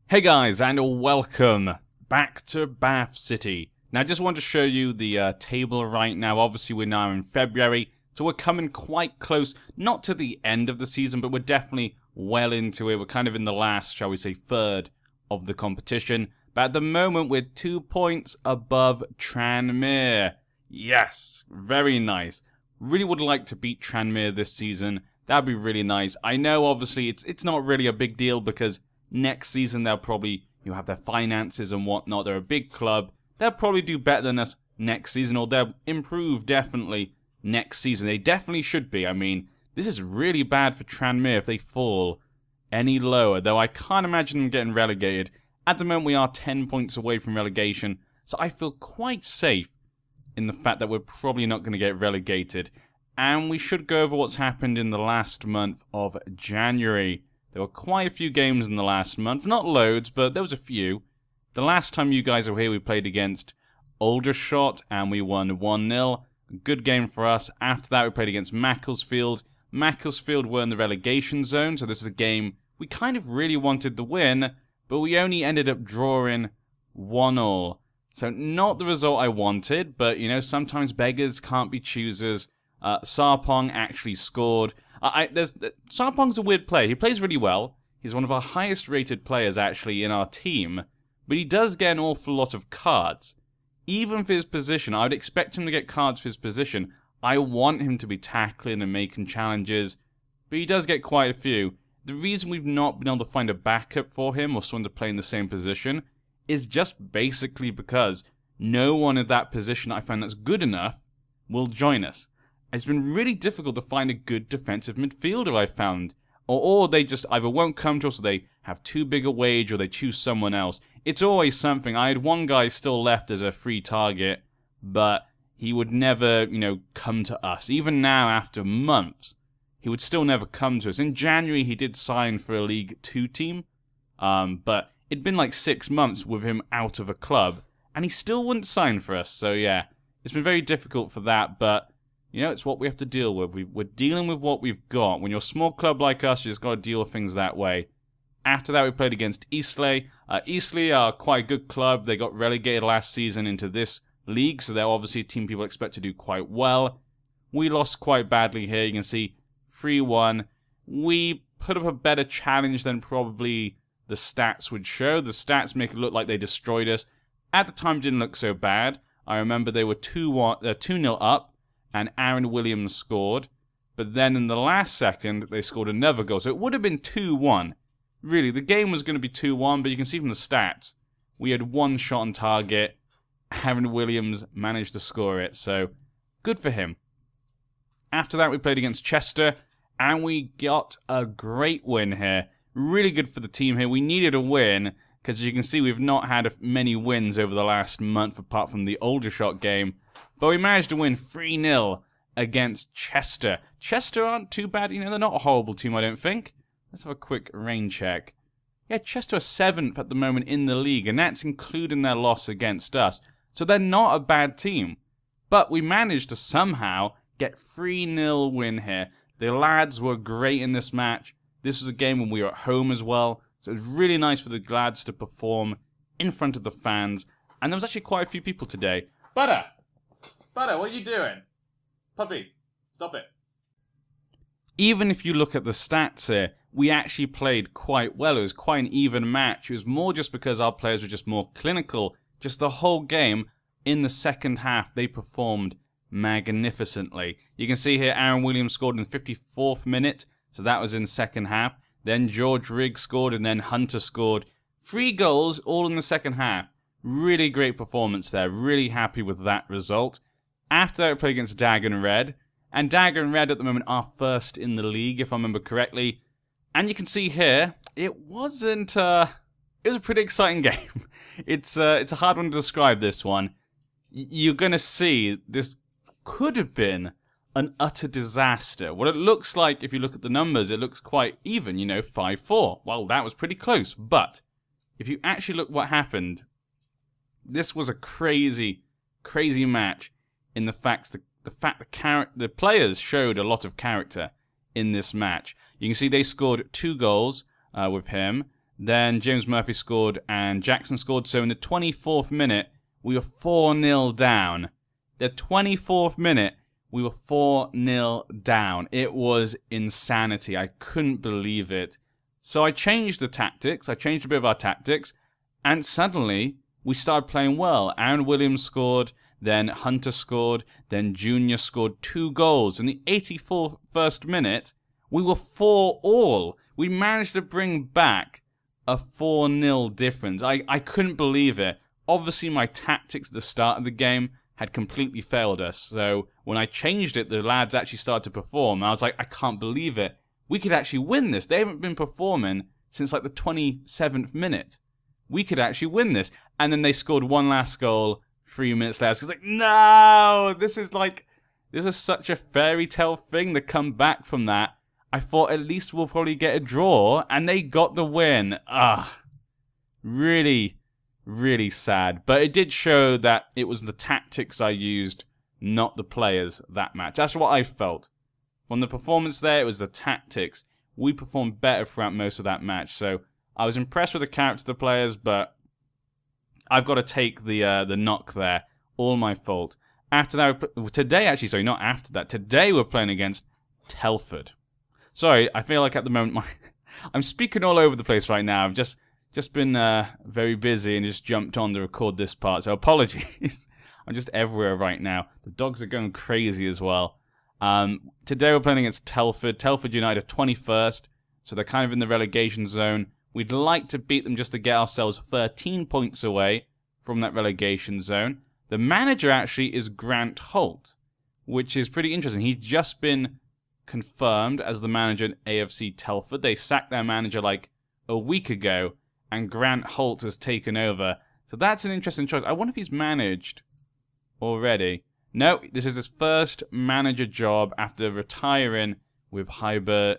Hey guys, and welcome back to Bath City. Now I just want to show you the table right now. Obviously we're now in February, so we're coming quite close, not to the end of the season, but we're definitely well into it. We're kind of in the last, shall we say, third of the competition. But at the moment we're 2 points above Tranmere. Yes, very nice. Really would like to beat Tranmere this season. That'd be really nice. I know obviously it's not really a big deal because next season they'll probably have their finances and whatnot. They're a big club. They'll probably do better than us next season, or they'll improve definitely next season. They definitely should be. I mean, this is really bad for Tranmere if they fall any lower, though I can't imagine them getting relegated. At the moment we are 10 points away from relegation, so I feel quite safe in the fact that we're probably not going to get relegated. And we should go over what's happened in the last month of January. There were quite a few games in the last month. Not loads, but there was a few. The last time you guys were here, we played against Aldershot, and we won 1-0. Good game for us. After that, we played against Macclesfield. Macclesfield were in the relegation zone, so this is a game we kind of really wanted to win, but we only ended up drawing 1-1. So not the result I wanted, but, you know, sometimes beggars can't be choosers. Sarpong actually scored. Sarpong's a weird player. He plays really well. He's one of our highest rated players actually in our team, but he does get an awful lot of cards. Even for his position, I would expect him to get cards for his position. I want him to be tackling and making challenges, but he does get quite a few. The reason we've not been able to find a backup for him or someone to play in the same position is just basically because no one at that position I find that's good enough will join us. It's been really difficult to find a good defensive midfielder, I found. Or they just either won't come to us, or they have too big a wage, or they choose someone else. It's always something. I had one guy still left as a free target, but he would never, you know, come to us. Even now, after months, he would still never come to us. In January, he did sign for a League 2 team, but it'd been like 6 months with him out of a club, and he still wouldn't sign for us. So yeah, it's been very difficult for that, but you know, it's what we have to deal with. We're dealing with what we've got. When you're a small club like us, you just got to deal with things that way. After that, we played against Eastleigh. Eastleigh are quite a good club. They got relegated last season into this league, so they're obviously a team people expect to do quite well. We lost quite badly here. You can see 3-1. We put up a better challenge than probably the stats would show. The stats make it look like they destroyed us. At the time, it didn't look so bad. I remember they were 2-0 up. And Aaron Williams scored, but then in the last second, they scored another goal. So it would have been 2-1. Really, the game was going to be 2-1, but you can see from the stats, we had one shot on target. Aaron Williams managed to score it, so good for him. After that, we played against Chester, and we got a great win here. Really good for the team here. We needed a win, because as you can see, we've not had many wins over the last month, apart from the Aldershot game. But we managed to win 3-0 against Chester. Chester aren't too bad. You know, they're not a horrible team, I don't think. Let's have a quick rain check. Yeah, Chester are 7th at the moment in the league, and that's including their loss against us. So they're not a bad team. But we managed to somehow get 3-0 win here. The lads were great in this match. This was a game when we were at home as well. So it was really nice for the lads to perform in front of the fans. And there was actually quite a few people today. Butter, what are you doing? Puppy, stop it. Even if you look at the stats here, we actually played quite well. It was quite an even match. It was more just because our players were just more clinical. Just the whole game, in the second half, they performed magnificently. You can see here Aaron Williams scored in the 54th minute, so that was in the second half. Then George Riggs scored, and then Hunter scored. 3 goals, all in the second half. Really great performance there. Really happy with that result. After that, we played against Dagon Red. And Dagon Red at the moment are first in the league, if I remember correctly. And you can see here, it wasn't... it was a pretty exciting game. It's a hard one to describe, this one. You're going to see this could have been an utter disaster. What it looks like, if you look at the numbers, it looks quite even, you know, 5-4. Well, that was pretty close. But if you actually look what happened, this was a crazy, crazy match. In the fact the players showed a lot of character in this match. You can see they scored 2 goals with him. Then James Murphy scored and Jackson scored. So in the 24th minute, we were 4-0 down. The 24th minute, we were 4-0 down. It was insanity. I couldn't believe it. So I changed the tactics. I changed a bit of our tactics. And suddenly, we started playing well. Aaron Williams scored. Then Hunter scored. Then Junior scored 2 goals. In the 84st minute, we were 4-all. We managed to bring back a 4-0 difference. I couldn't believe it. Obviously, my tactics at the start of the game had completely failed us. So when I changed it, the lads actually started to perform. I was like, I can't believe it. We could actually win this. They haven't been performing since like the 27th minute. We could actually win this. And then they scored one last goal 3 minutes later. I was like, no, this is such a fairy tale thing to come back from that. I thought at least we'll probably get a draw, and they got the win. Really, really sad. But it did show that it was the tactics I used, not the players, that match. That's what I felt. From the performance there, it was the tactics. We performed better throughout most of that match. So I was impressed with the character of the players, but I've got to take the knock there. All my fault. After that, today actually, sorry, not after that. Today we're playing against Telford. Sorry, I feel like at the moment I'm speaking all over the place right now. I've just been very busy and just jumped on to record this part, so apologies. I'm just everywhere right now. The dogs are going crazy as well. Today we're playing against Telford. Telford United are 21st, so they're kind of in the relegation zone. We'd like to beat them just to get ourselves 13 points away from that relegation zone. The manager actually is Grant Holt, which is pretty interesting. He's just been confirmed as the manager at AFC Telford. They sacked their manager like a week ago, and Grant Holt has taken over. So that's an interesting choice. I wonder if he's managed already. No, this is his first manager job after retiring with Hibernian.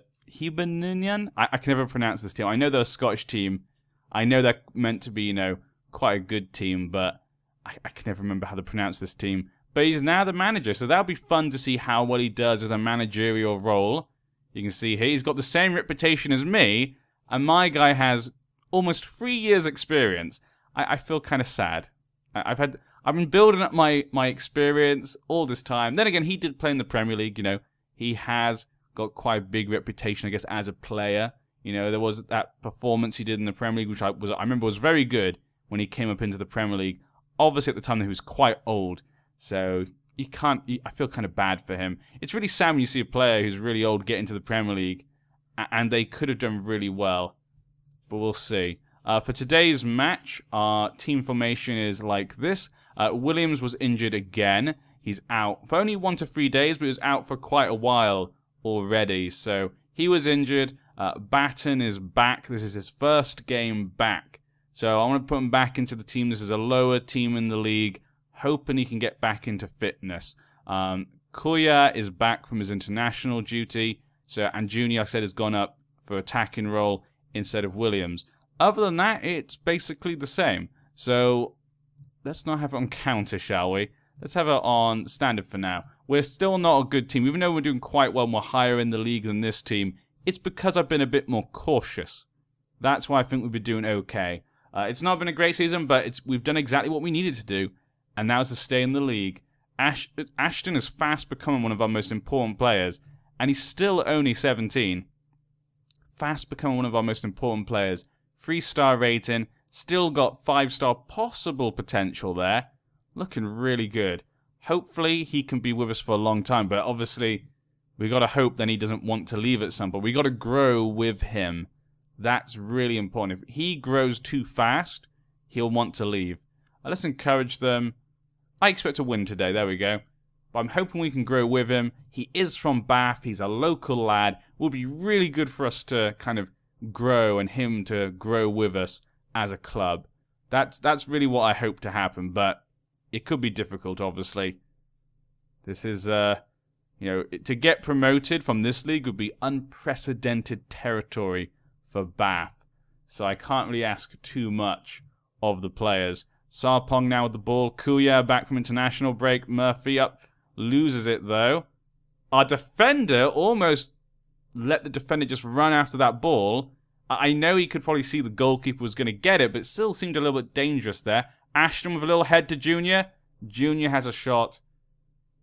I can never pronounce this team. I know they're a Scottish team. I know they're meant to be, you know, quite a good team, but I can never remember how to pronounce this team. But he's now the manager, so that'll be fun to see how well he does as a managerial role. You can see here, he's got the same reputation as me, and my guy has almost 3 years experience. I feel kind of sad. I've been building up my experience all this time. Then again, he did play in the Premier League, you know. He has got quite a big reputation, I guess, as a player. You know, there was that performance he did in the Premier League, which I remember was very good when he came up into the Premier League. Obviously, at the time, he was quite old. So, I feel kind of bad for him. It's really sad when you see a player who's really old get into the Premier League, and they could have done really well. But we'll see. For today's match, our team formation is like this. Williams was injured again. He's out for only 1 to 3 days, but he was out for quite a while already. So, he was injured. Batten is back. This is his first game back. So, I want to put him back into the team. This is a lower team in the league. Hoping he can get back into fitness. Kuya is back from his international duty. So, and Junior, I said, has gone up for attacking role instead of Williams. Other than that, it's basically the same. So, let's not have it on counter, shall we? Let's have it on standard for now. We're still not a good team. Even though we're doing quite well and we're higher in the league than this team, it's because I've been a bit more cautious. That's why I think we've been doing okay. It's not been a great season, but we've done exactly what we needed to do. And now is to stay in the league. Ashton is fast becoming one of our most important players. And he's still only 17. Fast becoming one of our most important players. 3-star rating. Still got 5-star possible potential there. Looking really good. Hopefully he can be with us for a long time. But obviously we got to hope then he doesn't want to leave at some point. We got to grow with him. That's really important. If he grows too fast, he'll want to leave. Let's encourage them. I expect to win today, there we go. But I'm hoping we can grow with him. He is from Bath, he's a local lad. Will be really good for us to kind of grow and him to grow with us as a club. That's really what I hope to happen, but it could be difficult, obviously. This is, you know, to get promoted from this league would be unprecedented territory for Bath. So I can't really ask too much of the players. Sarpong now with the ball. Kuya back from international break. Murphy up. Loses it, though. Our defender almost let the defender just run after that ball. I know he could probably see the goalkeeper was going to get it, but it still seemed a little bit dangerous there. Ashton with a little head to Junior. Junior has a shot.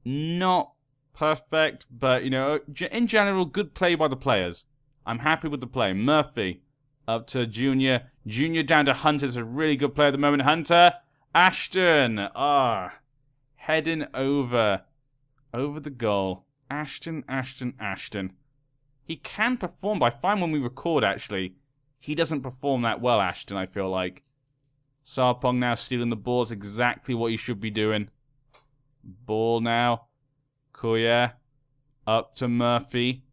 Not perfect, but, you know, in general, good play by the players. I'm happy with the play. Murphy up to Junior. Junior down to Hunter. It's a really good play at the moment. Hunter. Ashton. Heading over the goal. Ashton. He can perform, but I find when we record, actually, he doesn't perform that well, Ashton, I feel like. Sarpong now stealing the ball. It's exactly what he should be doing. Ball now. Kuya. Up to Murphy.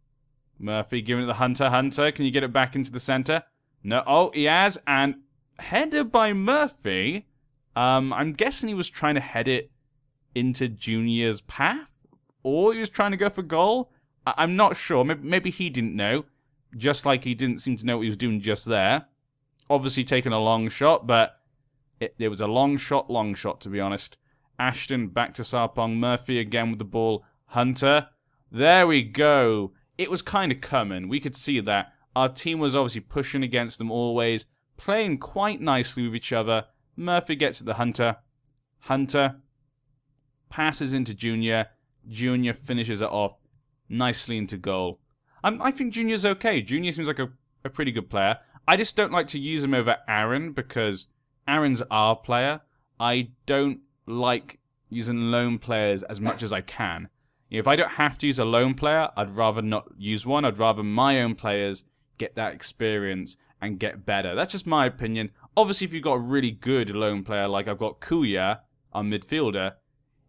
Murphy giving it to Hunter. Hunter, can you get it back into the center? No. Oh, he has. And header by Murphy. I'm guessing he was trying to head it into Junior's path. Or he was trying to go for goal. I'm not sure. Maybe he didn't know. Just like he didn't seem to know what he was doing just there. Obviously taking a long shot, but it was a long shot, to be honest. Ashton back to Sarpong. Murphy again with the ball. Hunter. There we go. It was kind of coming. We could see that. Our team was obviously pushing against them always. Playing quite nicely with each other. Murphy gets at the Hunter. Hunter passes into Junior. Junior finishes it off nicely into goal. I think Junior's okay. Junior seems like a pretty good player. I just don't like to use him over Aaron because Aaron's our player. I don't like using lone players as much as I can. You know, if I don't have to use a lone player, I'd rather not use one. I'd rather my own players get that experience and get better. That's just my opinion. Obviously, if you've got a really good lone player, like I've got Kuya, our midfielder,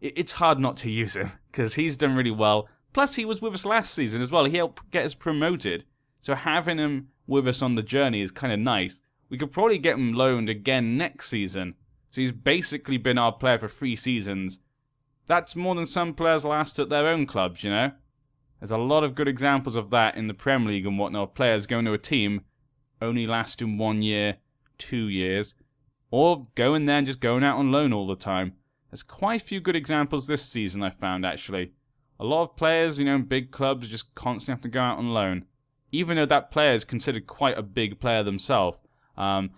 it's hard not to use him because he's done really well. Plus, he was with us last season as well. He helped get us promoted. So having him with us on the journey is kind of nice. We could probably get him loaned again next season. So he's basically been our player for 3 seasons. That's more than some players last at their own clubs, you know? There's a lot of good examples of that in the Premier League and whatnot. Players going to a team only lasting 1 year, 2 years. Or going there and just going out on loan all the time. There's quite a few good examples this season, I found, actually. A lot of players, you know, in big clubs just constantly have to go out on loan. Even though that player is considered quite a big player themselves. I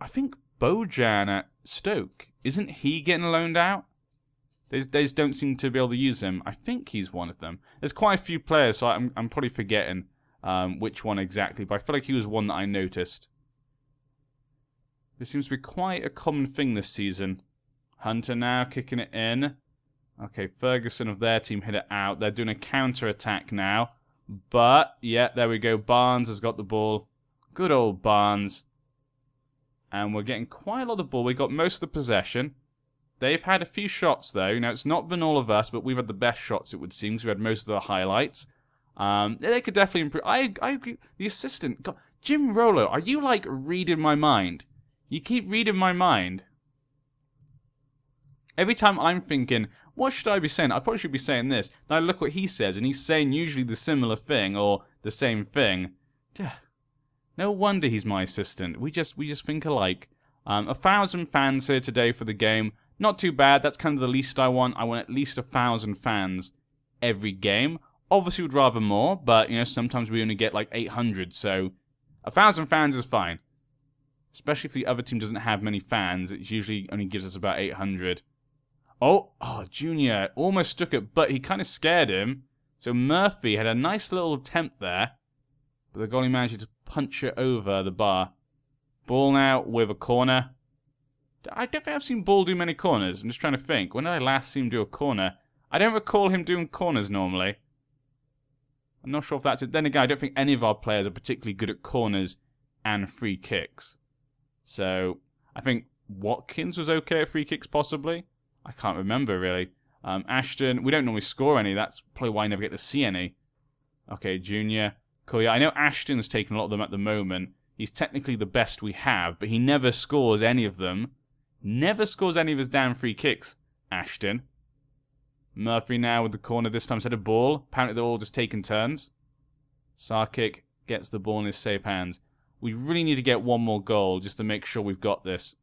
think Bojan at Stoke, isn't he getting loaned out? They just don't seem to be able to use him. I think he's one of them. There's quite a few players, so I'm probably forgetting which one exactly. But I feel like he was one that I noticed. This seems to be quite a common thing this season. Hunter now kicking it in. Okay, Ferguson of their team hit it out. They're doing a counter-attack now. But, yeah, there we go. Barnes has got the ball. Good old Barnes. And we're getting quite a lot of the ball. We got most of the possession. They've had a few shots, though. You know, it's not been all of us, but we've had the best shots, it would seem, because we had most of the highlights. They could definitely improve. I agree. The assistant. God, Jim Rollo, are you, like, reading my mind? You keep reading my mind. Every time I'm thinking, what should I be saying? I probably should be saying this. Now look what he says, and he's saying usually the similar thing, or the same thing. No wonder he's my assistant. We just think alike. 1,000 fans here today for the game. Not too bad. That's kind of the least I want. I want at least 1,000 fans every game. Obviously, would rather more, but you know sometimes we only get like 800. So 1,000 fans is fine. Especially if the other team doesn't have many fans. It usually only gives us about 800. Oh, Junior almost took it, but he kind of scared him. So Murphy had a nice little attempt there. But the goalie managed to punch it over the bar. Ball now with a corner. I don't think I've seen Ball do many corners. I'm just trying to think. When did I last see him do a corner? I don't recall him doing corners normally. I'm not sure if that's it. Then again, I don't think any of our players are particularly good at corners and free kicks. So, I think Watkins was okay at free kicks, possibly. I can't remember, really. Ashton, we don't normally score any. That's probably why I never get to see any. Okay, Junior. Cool, yeah, I know Ashton's taken a lot of them at the moment. He's technically the best we have, but he never scores any of them. Never scores any of his damn free kicks, Ashton. Murphy now with the corner, this time set a ball. Apparently they're all just taking turns. Sarkic gets the ball in his safe hands. We really need to get one more goal just to make sure we've got this.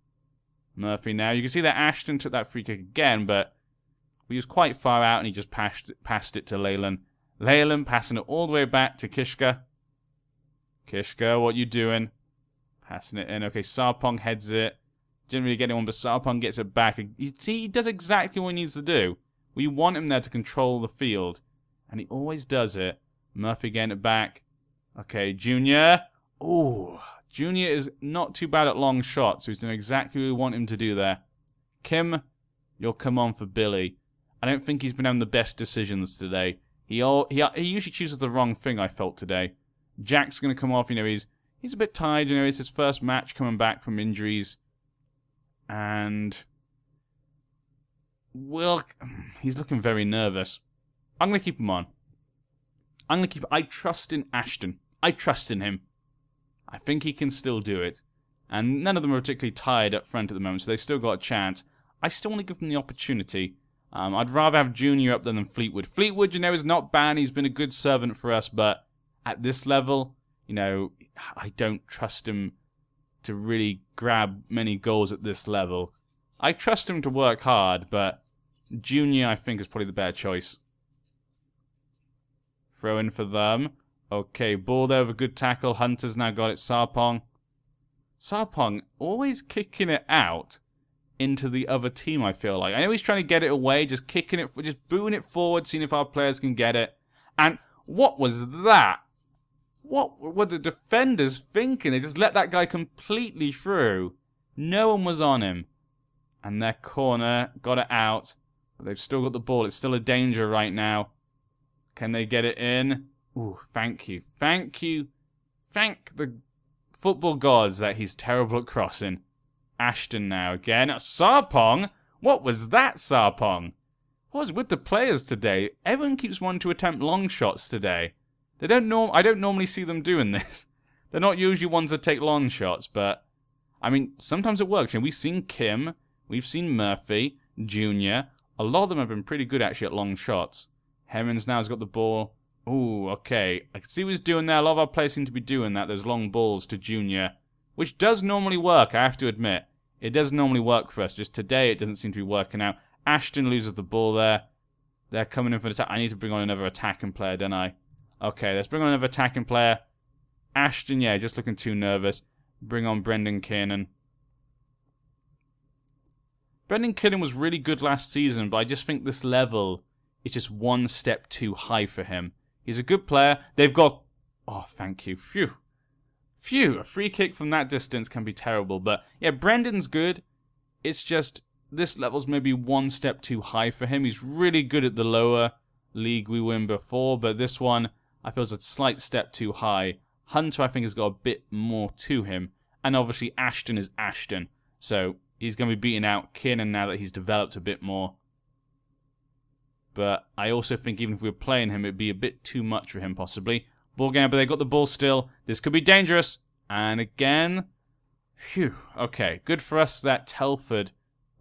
Murphy now. You can see that Ashton took that free kick again, but he was quite far out and he just passed it to Leyland. Leyland passing it all the way back to Kishka. Kishka, what you doing? Passing it in. Okay, Sarpong heads it. Didn't really get anyone, but Sarpong gets it back. He does exactly what he needs to do. We want him there to control the field. And he always does it. Murphy getting it back. Okay, Junior. Ooh, Junior is not too bad at long shots, so he's doing exactly what we want him to do there. Kim, you'll come on for Billy. I don't think he's been having the best decisions today. He usually chooses the wrong thing, I felt, today. Jack's going to come off, you know, he's a bit tired, you know, it's his first match coming back from injuries. And he's looking very nervous. I'm going to keep him on. I trust in Ashton. I trust in him. I think he can still do it. And none of them are particularly tired up front at the moment, so they still got a chance. I still want to give them the opportunity. I'd rather have Junior up there than Fleetwood. Fleetwood, you know, is not bad. He's been a good servant for us, but at this level, you know, I don't trust him to really grab many goals at this level. I trust him to work hard, but Junior, I think, is probably the better choice. Throw in for them. Okay, ball there with a good tackle. Hunter's now got it. Sarpong. Sarpong always kicking it out into the other team, I feel like. I know he's trying to get it away, just kicking it, just booing it forward, seeing if our players can get it. And what was that? What were the defenders thinking? They just let that guy completely through. No one was on him. And their corner got it out. But they've still got the ball. It's still a danger right now. Can they get it in? Ooh, thank you. Thank you. Thank the football gods that he's terrible at crossing. Ashton now again. Sarpong? What was that, Sarpong? What was with the players today? Everyone keeps wanting to attempt long shots today. I don't normally see them doing this. They're not usually ones that take long shots, but I mean, sometimes it works. You know, we've seen Kim, we've seen Murphy, Junior. A lot of them have been pretty good actually at long shots. Hemmings now has got the ball. Ooh, okay. I can see what he's doing there. A lot of our players seem to be doing that. Those long balls to Junior, which does normally work, I have to admit. It does normally work for us. Just today, it doesn't seem to be working out. Ashton loses the ball there. They're coming in for the attack. I need to bring on another attacking player, don't I? Okay, let's bring on another attacking player. Ashton, yeah, just looking too nervous. Bring on Brendan Kiernan. Brendan Kiernan was really good last season, but I just think this level is just one step too high for him. He's a good player. They've got... Oh, thank you. Phew. Phew. A free kick from that distance can be terrible. But, yeah, Brendan's good. It's just this level's maybe one step too high for him. He's really good at the lower league we were in before, but this one I feel is a slight step too high. Hunter, I think, has got a bit more to him. And obviously, Ashton is Ashton. So, he's going to be beating out Kiernan now that he's developed a bit more. But I also think even if we were playing him, it'd be a bit too much for him, possibly. Ball game, but they got the ball still. This could be dangerous. And again... Phew. Okay, good for us that Telford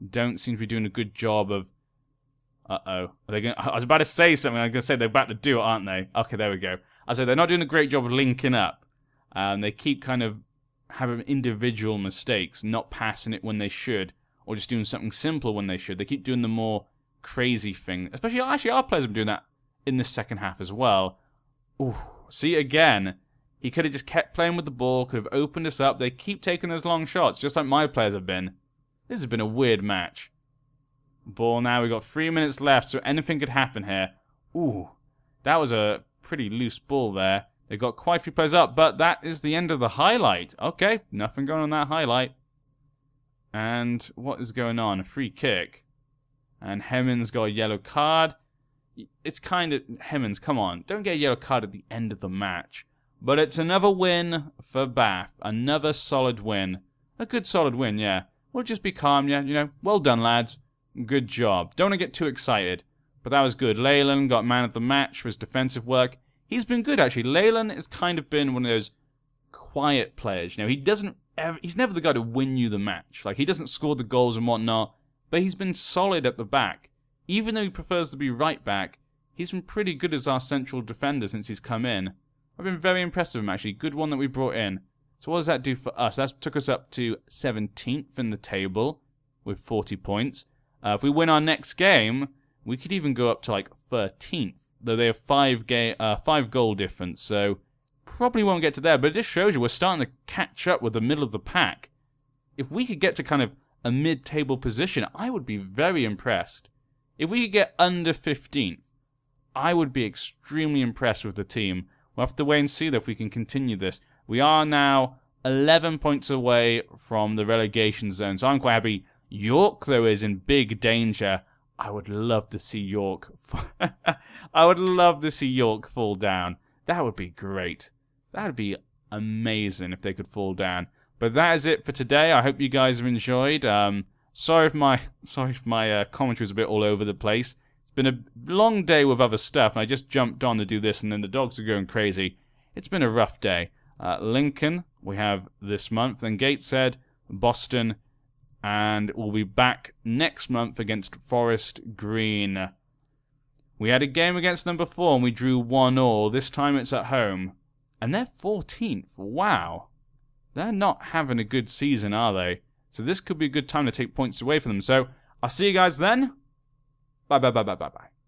don't seem to be doing a good job of... Uh-oh. Are they gonna... I was about to say something. I was going to say they're about to do it, aren't they? Okay, there we go. I said they're not doing a great job of linking up. They keep kind of having individual mistakes, not passing it when they should, or just doing something simple when they should. They keep doing the more crazy thing. Especially, actually, our players have been doing that in this second half as well. Ooh. See, again, he could have just kept playing with the ball, could have opened us up. They keep taking those long shots, just like my players have been. This has been a weird match. Ball now, we've got 3 minutes left, so anything could happen here. Ooh, that was a pretty loose ball there. They got quite a few players up, but that is the end of the highlight. Okay, nothing going on that highlight. And what is going on? A free kick. And Hemmings got a yellow card. It's kind of... Hemmings, come on. Don't get a yellow card at the end of the match. But it's another win for Bath. Another solid win. A good solid win, yeah. We'll just be calm, yeah. You know, well done, lads. Good job. Don't want to get too excited. But that was good. Leyland got man of the match for his defensive work. He's been good, actually. Leyland has kind of been one of those quiet players. You know, he doesn't ever... He's never the guy to win you the match. Like, he doesn't score the goals and whatnot. But he's been solid at the back. Even though he prefers to be right back, he's been pretty good as our central defender since he's come in. I've been very impressed with him, actually. Good one that we brought in. So what does that do for us? That took us up to 17th in the table with 40 points. If we win our next game, we could even go up to like 13th. Though they have 5 goal difference. So Probably won't get to there, but it just shows you we're starting to catch up with the middle of the pack. If we could get to kind of a mid-table position, I would be very impressed. If we could get under 15th, I would be extremely impressed with the team. We'll have to wait and see if we can continue this. We are now 11 points away from the relegation zone, so I'm quite happy. York, though, is in big danger. I would love to see York. I would love to see York fall down. That would be great. That would be amazing if they could fall down. But that is it for today. I hope you guys have enjoyed. Sorry if my commentary was a bit all over the place. It's been a long day with other stuff, and I just jumped on to do this, and then the dogs are going crazy. It's been a rough day. Lincoln, we have this month, then Gateshead, Boston, and we'll be back next month against Forest Green. We had a game against them before, and we drew 1-1. This time it's at home. And they're 14th. Wow. They're not having a good season, are they? So this could be a good time to take points away from them. So, I'll see you guys then. Bye, bye, bye, bye, bye, bye.